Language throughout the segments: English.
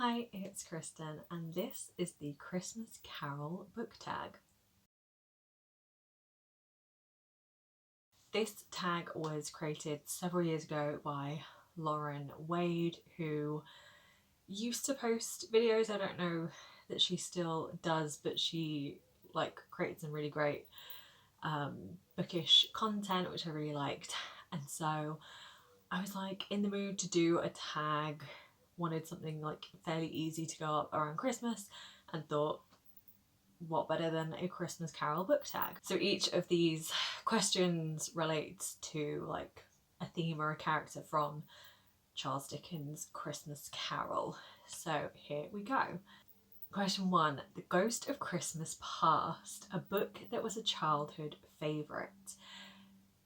Hi, it's Kristen, and this is the Christmas Carol book tag. This tag was created several years ago by Lauren Wade, who used to post videos. I don't know that she still does, but she created some really great bookish content, which I really liked. And so I was in the mood to do a tag, wanted something fairly easy to go up around Christmas, and thought, what better than a Christmas Carol book tag? So each of these questions relates to a theme or a character from Charles Dickens' Christmas Carol. So here we go. Question 1. The Ghost of Christmas Past, a book that was a childhood favourite.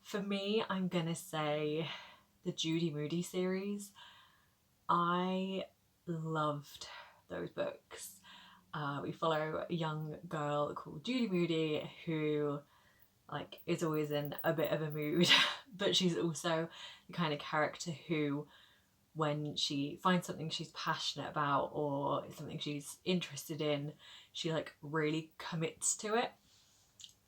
For me, I'm gonna say the Judy Moody series. I loved those books. We follow a young girl called Judy Moody who is always in a bit of a mood, but she's also the kind of character who, when she finds something she's passionate about or something she's interested in, she really commits to it.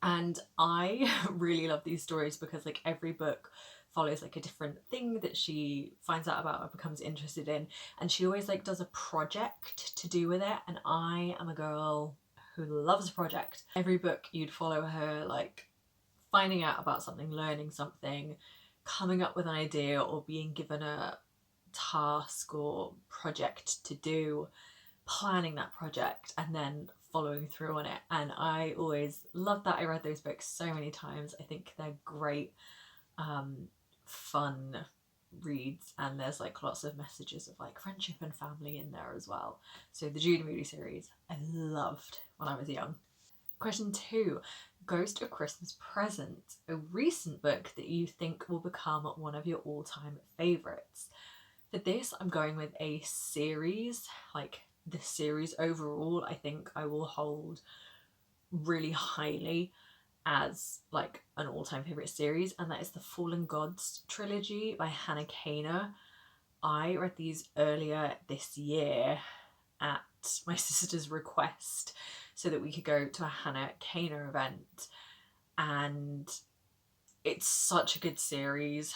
And I really love these stories because every book follows a different thing that she finds out about or becomes interested in, and she always does a project to do with it, and I am a girl who loves a project. Every book you'd follow her finding out about something, learning something, coming up with an idea, or being given a task or project to do, planning that project, and then following through on it. And I always loved that. I read those books so many times. I think they're great, fun reads, and there's lots of messages of friendship and family in there as well. So the Judy Moody series I loved when I was young. Question 2. Ghost of Christmas Present, a recent book that you think will become one of your all-time favourites. For this, I'm going with a series. The series overall, I think I will hold really highly as an all-time favourite series, and that is the Fallen Gods trilogy by Hannah Kaner. I read these earlier this year at my sister's request so that we could go to a Hannah Kaner event, and it's such a good series.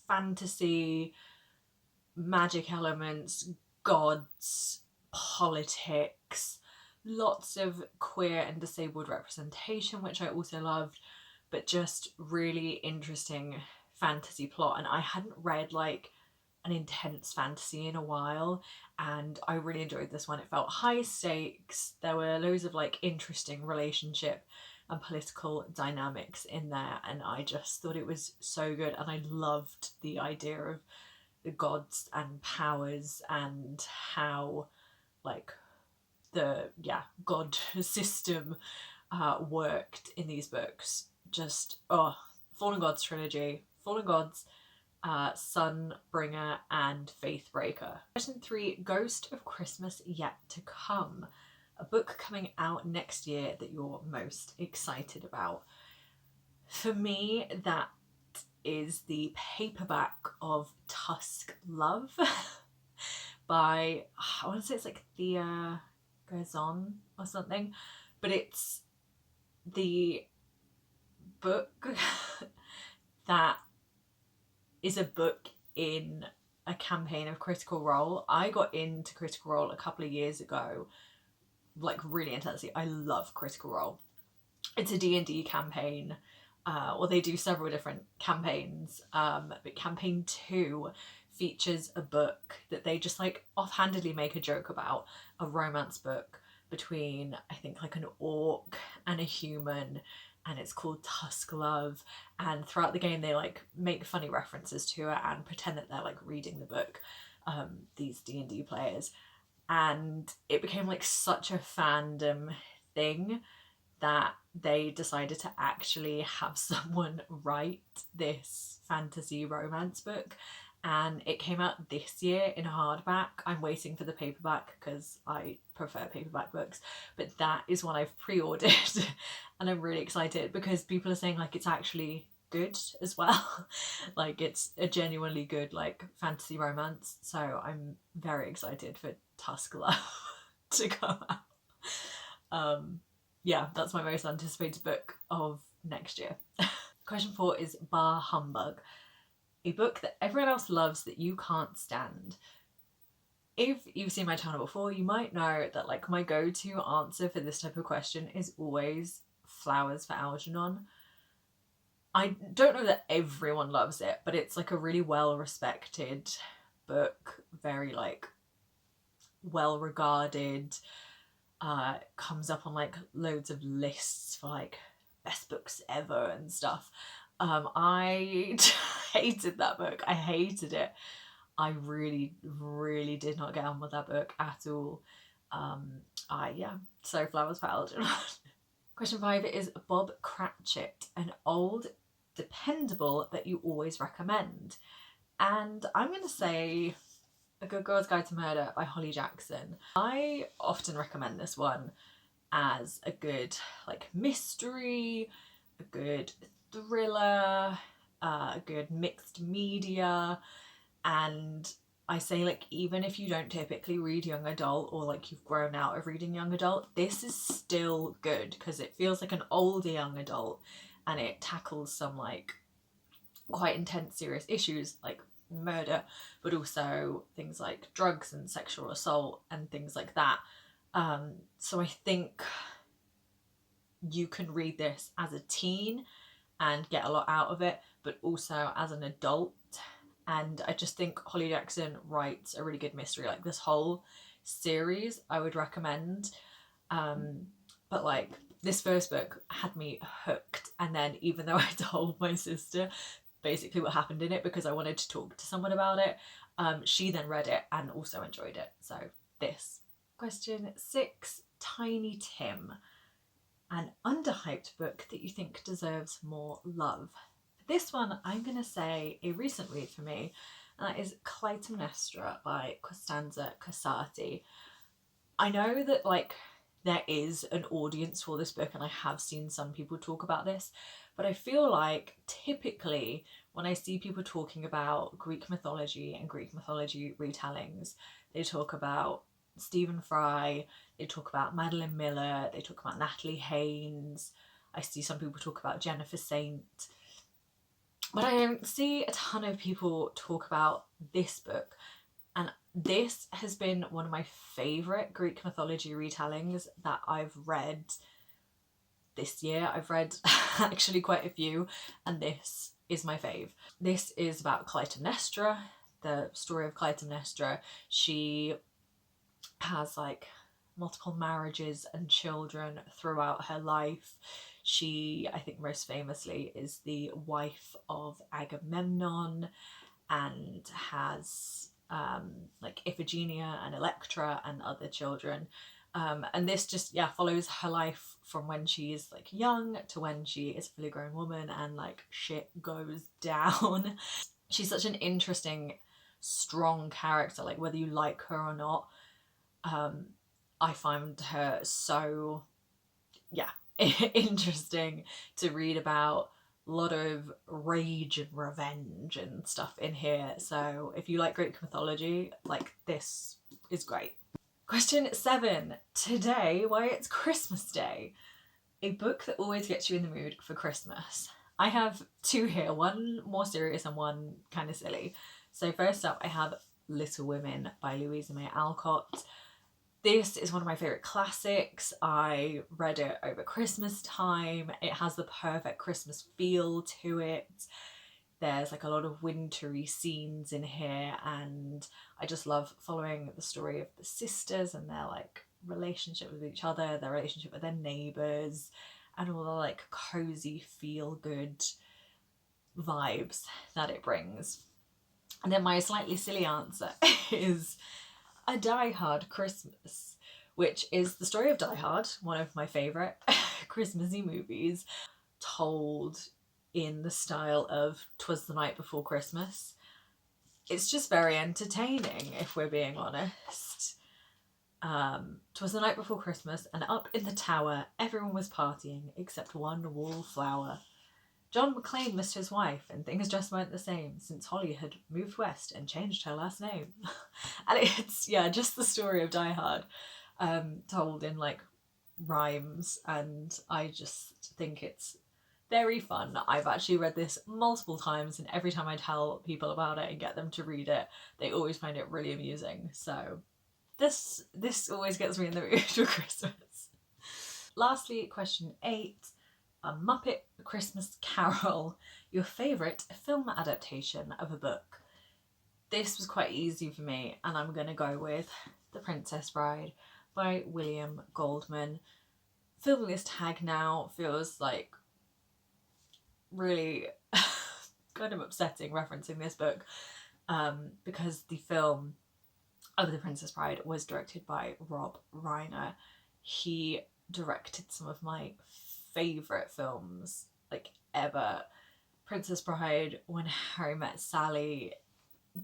Fantasy, magic elements, gods, politics, lots of queer and disabled representation, which I also loved, but just really interesting fantasy plot. And I hadn't read an intense fantasy in a while, and I really enjoyed this one. It felt high stakes. There were loads of interesting relationship and political dynamics in there, and I just thought it was so good. And I loved the idea of the gods and powers and how the god system worked in these books. Just Fallen Gods trilogy, Fallen Gods, Sunbringer, and Faithbreaker. Question 3. Ghost of Christmas Yet to Come, a book coming out next year that you're most excited about. For me, that is the paperback of Tusk Love by, I want to say it's Thea Gazon or something, but it's the book that is a book in a campaign of Critical Role. I got into Critical Role a couple of years ago, really intensely. I love Critical Role. It's a D&D campaign. Well, they do several different campaigns, but campaign 2 features a book that they just offhandedly make a joke about, a romance book between, I think, an orc and a human, and it's called Tusk Love. And throughout the game they make funny references to it and pretend that they're reading the book, these D&D players. And it became such a fandom thing that they decided to actually have someone write this fantasy romance book, and it came out this year in hardback. I'm waiting for the paperback because I prefer paperback books, but that is one I've pre-ordered and I'm really excited because people are saying it's actually good as well. Like, it's a genuinely good like fantasy romance, so I'm very excited for Tusk Love to come out. Yeah, that's my most anticipated book of next year. Question 4 is Bar Humbug, a book that everyone else loves that you can't stand. If you've seen my channel before, you might know that like my go-to answer for this type of question is always Flowers for Algernon. I don't know that everyone loves it, but it's like a really well-respected book, very like well-regarded, comes up on like loads of lists for like best books ever and stuff. I hated that book. I hated it. I really, really did not get on with that book at all. Yeah, so Flowers for Algernon. Question 5 is Bob Cratchit, an old, dependable that you always recommend. And I'm going to say A Good Girl's Guide to Murder by Holly Jackson. I often recommend this one as a good like mystery, a good thriller, a good mixed media, and I say like even if you don't typically read young adult or like you've grown out of reading young adult, this is still good because it feels like an older young adult and it tackles some like quite intense serious issues like murder, but also things like drugs and sexual assault and things like that. So I think you can read this as a teen and get a lot out of it, but also as an adult. And I just think Holly Jackson writes a really good mystery. Like this whole series I would recommend. But like this first book had me hooked, and then even though I told my sister basically what happened in it because I wanted to talk to someone about it, she then read it and also enjoyed it. So this. Question 6, Tiny Tim, an underhyped book that you think deserves more love. This one, I'm going to say a recent read for me, and that is Clytemnestra by Costanza Casati. I know that like there is an audience for this book and I have seen some people talk about this, but I feel like typically when I see people talking about Greek mythology and Greek mythology retellings, they talk about Stephen Fry, they talk about Madeline Miller, they talk about Natalie Haynes, I see some people talk about Jennifer Saint, but I don't see a ton of people talk about this book. And this has been one of my favourite Greek mythology retellings that I've read this year. I've read actually quite a few, and this is my fave. This is about Clytemnestra, the story of Clytemnestra. She has like multiple marriages and children throughout her life. She, I think most famously, is the wife of Agamemnon and has like Iphigenia and Electra and other children. And this just, yeah, follows her life from when she is like young to when she is a fully grown woman and like shit goes down. She's such an interesting, strong character, like whether you like her or not. I find her so, yeah, interesting to read about. A lot of rage and revenge and stuff in here. So if you like Greek mythology, like this is great. Question 7. Today, Why It's Christmas Day. A book that always gets you in the mood for Christmas. I have 2 here, one more serious and one kind of silly. So first up, I have Little Women by Louisa May Alcott. This is one of my favourite classics. I read it over Christmas time. It has the perfect Christmas feel to it. There's like a lot of wintry scenes in here, and I just love following the story of the sisters and their like relationship with each other, their relationship with their neighbours, and all the like cozy feel good vibes that it brings. And then my slightly silly answer is A Die Hard Christmas, which is the story of Die Hard, one of my favourite Christmassy movies, told in the style of 'Twas the Night Before Christmas. It's just very entertaining, if we're being honest. 'Twas the night before Christmas, and up in the tower everyone was partying except one wallflower. John McClane missed his wife and things just weren't the same since Holly had moved west and changed her last name. And it's, yeah, just the story of Die Hard, told in like rhymes, and I just think it's very fun. I've actually read this multiple times, and every time I tell people about it and get them to read it, they always find it really amusing. So this always gets me in the mood for Christmas. Lastly, question 8. A Muppet Christmas Carol. Your favourite film adaptation of a book? This was quite easy for me, and I'm going to go with The Princess Bride by William Goldman. Filming this tag now feels like really kind of upsetting referencing this book, because the film of The Princess Bride was directed by Rob Reiner. He directed some of my favourite films like ever. Princess Bride, When Harry Met Sally,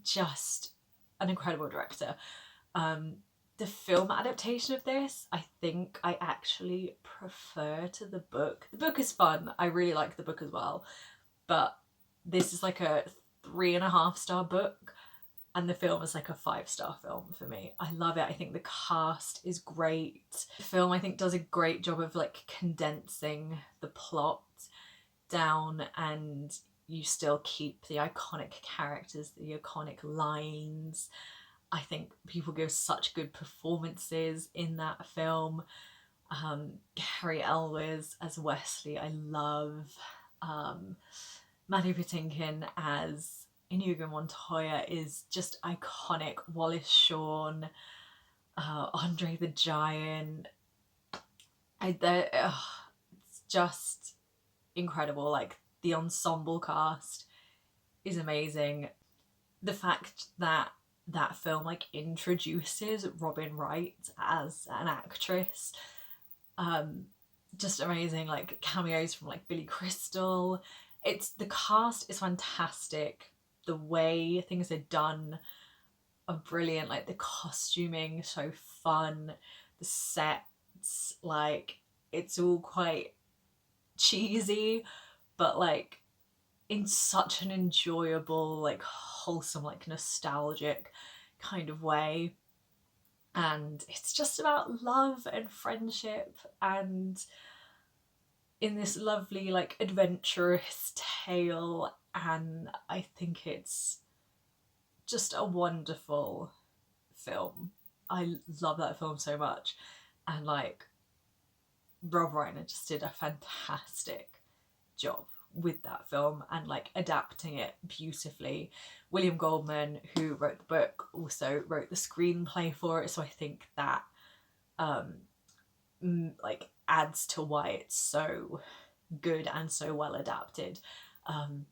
just an incredible director. The film adaptation of this, I think I actually prefer to the book. The book is fun, I really like the book as well, but this is like a 3.5-star book, and the film is like a 5-star film for me. I love it. I think the cast is great. The film, I think, does a great job of like condensing the plot down, and you still keep the iconic characters, the iconic lines. I think people give such good performances in that film. Gary Elwes as Wesley, I love. Matthew Patinkin as Inigo Montoya is just iconic. Wallace Shawn, Andre the Giant. It's just incredible. Like, the ensemble cast is amazing. The fact that that film like introduces Robin Wright as an actress, just amazing. Like, cameos from like Billy Crystal. The cast is fantastic. The way things are done are brilliant. Like, the costuming, so fun. The sets, like, it's all quite cheesy, but like in such an enjoyable, like wholesome, like nostalgic kind of way. And it's just about love and friendship, and in this lovely like adventurous tale, and I think it's just a wonderful film. I love that film so much, and like Rob Reiner just did a fantastic job with that film and like adapting it beautifully. William Goldman, who wrote the book, also wrote the screenplay for it, so I think that like adds to why it's so good and so well adapted.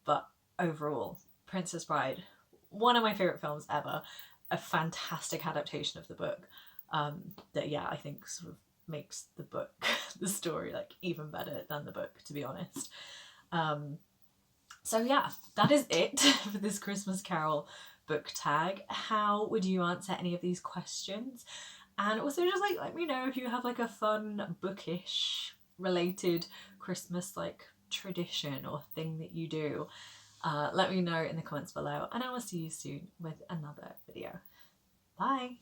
But overall, Princess Bride, one of my favourite films ever, a fantastic adaptation of the book, that, yeah, I think sort of makes the book, the story, like even better than the book, to be honest. So yeah, that is it for this Christmas Carol book tag. How would you answer any of these questions? And also just like let me know if you have like a fun bookish related Christmas like tradition or thing that you do. Let me know in the comments below, and I will see you soon with another video. Bye!